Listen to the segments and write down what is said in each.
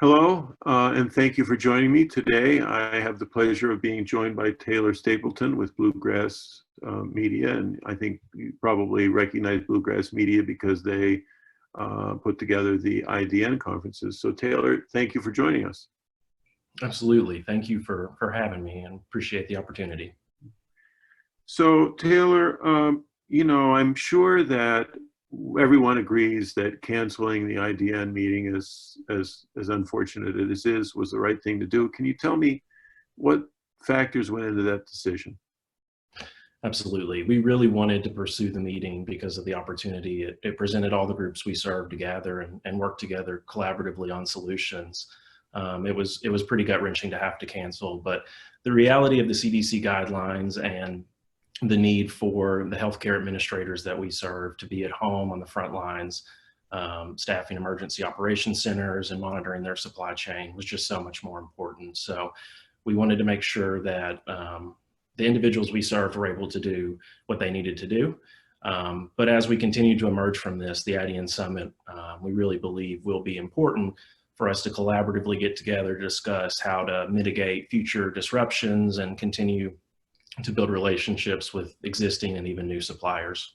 Hello, and thank you for joining me today. I have the pleasure of being joined by Taylor Stapleton with Bluegrass Media, and I think you probably recognize Bluegrass Media because they put together the IDN conferences. So Taylor, thank you for joining us. Absolutely. Thank you for having me and appreciate the opportunity. So Taylor, I'm sure that everyone agrees that canceling the IDN meeting as unfortunate as it is was the right thing to do. Can you tell me what factors went into that decision? Absolutely. We really wanted to pursue the meeting because of the opportunity. It presented all the groups we serve to gather and work together collaboratively on solutions. It was pretty gut-wrenching to have to cancel, but the reality of the CDC guidelines and the need for the healthcare administrators that we serve to be at home on the front lines, staffing emergency operations centers and monitoring their supply chain was just so much more important. So we wanted to make sure that the individuals we serve were able to do what they needed to do. But as we continue to emerge from this, the IDN Summit, we really believe will be important for us to collaboratively get together to discuss how to mitigate future disruptions and continue to build relationships with existing and even new suppliers.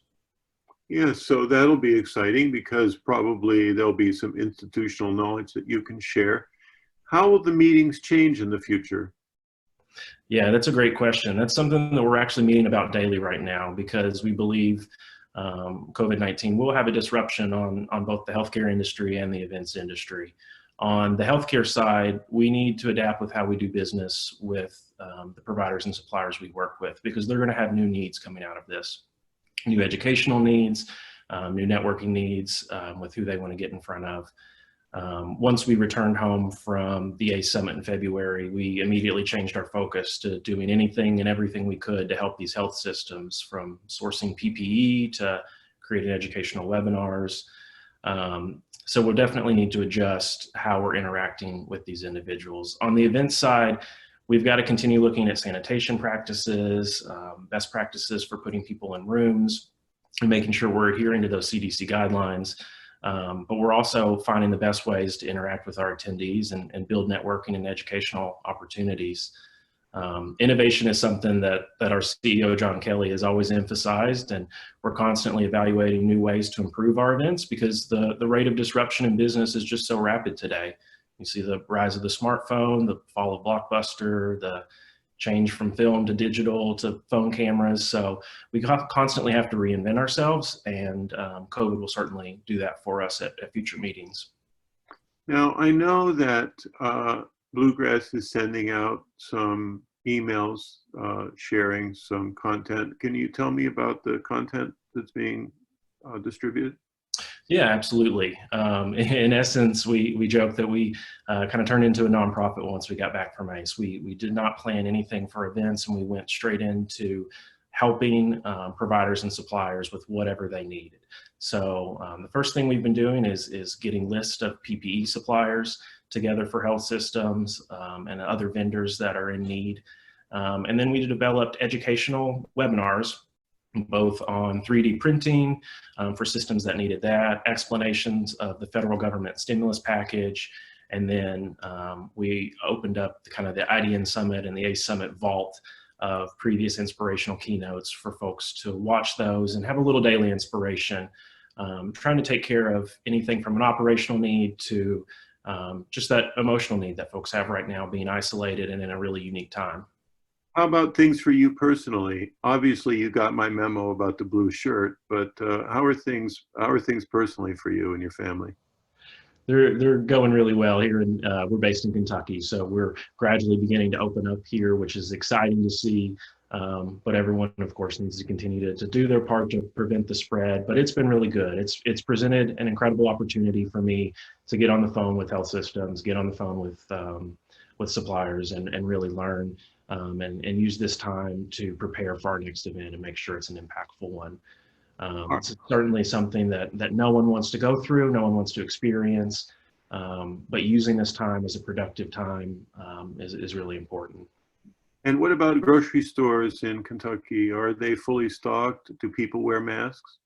Yeah, so that'll be exciting because probably there'll be some institutional knowledge that you can share. How will the meetings change in the future? Yeah, that's a great question. That's something that we're actually meeting about daily right now because we believe COVID-19 will have a disruption on both the healthcare industry and the events industry. On the healthcare side, we need to adapt with how we do business with the providers and suppliers we work with because they're going to have new needs coming out of this. New educational needs, new networking needs with who they want to get in front of. Once we returned home from the ACE Summit in February, we immediately changed our focus to doing anything and everything we could to help these health systems, from sourcing PPE to creating educational webinars. So we'll definitely need to adjust how we're interacting with these individuals. On the events side, we've got to continue looking at sanitation practices, best practices for putting people in rooms, and making sure we're adhering to those CDC guidelines. But we're also finding the best ways to interact with our attendees and build networking and educational opportunities. Innovation is something that our CEO, John Kelly, has always emphasized, and we're constantly evaluating new ways to improve our events because the rate of disruption in business is just so rapid today. You see the rise of the smartphone, the fall of Blockbuster, the change from film to digital to phone cameras. So we constantly have to reinvent ourselves, and COVID will certainly do that for us at future meetings. Now, I know that Bluegrass is sending out some emails sharing some content. Can you tell me about the content that's being distributed? Yeah, absolutely. In essence, we joke that we kind of turned into a nonprofit once we got back from ACE. We did not plan anything for events, and we went straight into helping providers and suppliers with whatever they needed. So the first thing we've been doing is getting lists of PPE suppliers together for health systems and other vendors that are in need. And then we developed educational webinars both on 3D printing for systems that needed that, explanations of the federal government stimulus package, and then we opened up kind of the IDN Summit and the ACE Summit vault of previous inspirational keynotes for folks to watch those and have a little daily inspiration, trying to take care of anything from an operational need to just that emotional need that folks have right now, being isolated and in a really unique time. How about things for you personally? Obviously, you got my memo about the blue shirt, but how are things personally for you and your family? They're going really well here, and we're based in Kentucky, so we're gradually beginning to open up here, which is exciting to see. But everyone, of course, needs to continue to do their part to prevent the spread. But it's been really good. It's presented an incredible opportunity for me to get on the phone with health systems, get on the phone with suppliers, and really learn and use this time to prepare for our next event and make sure it's an impactful one. It's certainly something that no one wants to go through, no one wants to experience, but using this time as a productive time is really important. And what about grocery stores in Kentucky? Are they fully stocked? Do people wear masks?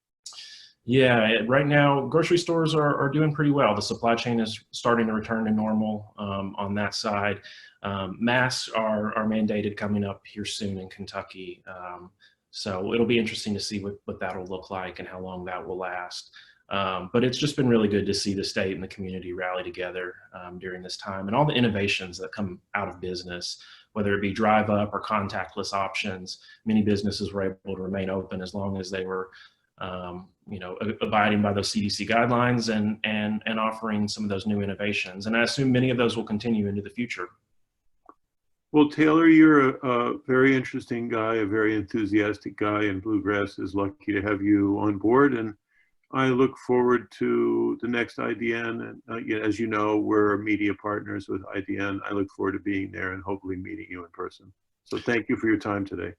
Yeah, right now, grocery stores are doing pretty well. The supply chain is starting to return to normal on that side. Masks are mandated coming up here soon in Kentucky. So it'll be interesting to see what that'll look like and how long that will last. But it's just been really good to see the state and the community rally together during this time, and all the innovations that come out of business, whether it be drive up or contactless options. Many businesses were able to remain open as long as they were abiding by those CDC guidelines and offering some of those new innovations. And I assume many of those will continue into the future. Well, Taylor, you're a very interesting guy, a very enthusiastic guy, and Bluegrass is lucky to have you on board. And I look forward to the next IDN. And as you know, we're media partners with IDN. I look forward to being there and hopefully meeting you in person. So thank you for your time today.